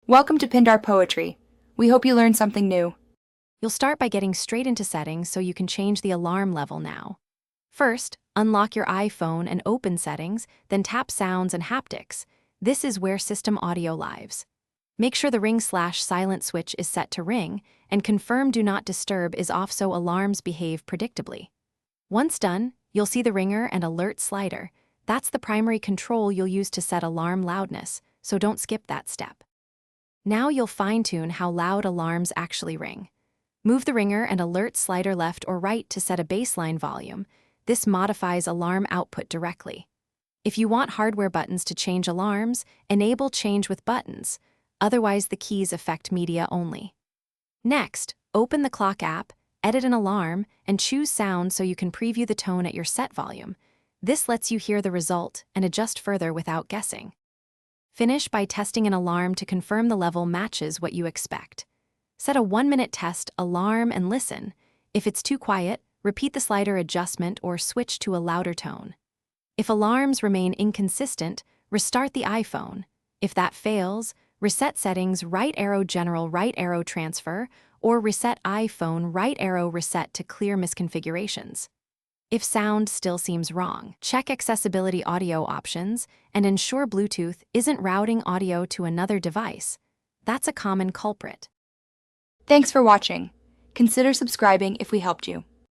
Welcome to Pindar Poetry. We hope you learned something new. You'll start by getting straight into settings so you can change the alarm level now. First, unlock your iPhone and open Settings, then tap Sounds and Haptics. This is where system audio lives. Make sure the ring/silent switch is set to ring, and confirm Do Not Disturb is off so alarms behave predictably. Once done, you'll see the ringer and alert slider. That's the primary control you'll use to set alarm loudness, so don't skip that step. Now you'll fine-tune how loud alarms actually ring. Move the ringer and alert slider left or right to set a baseline volume. This modifies alarm output directly. If you want hardware buttons to change alarms, enable Change with Buttons. Otherwise, the keys affect media only. Next, open the clock app, edit an alarm, and choose sound so you can preview the tone at your set volume. This lets you hear the result and adjust further without guessing. Finish by testing an alarm to confirm the level matches what you expect. Set a 1-minute test alarm and listen. If it's too quiet, repeat the slider adjustment or switch to a louder tone. If alarms remain inconsistent, restart the iPhone. If that fails, reset settings right arrow general right arrow transfer or reset iPhone right arrow reset to clear misconfigurations. If sound still seems wrong, check accessibility audio options and ensure Bluetooth isn't routing audio to another device. That's a common culprit. Thanks for watching. Consider subscribing if we helped you.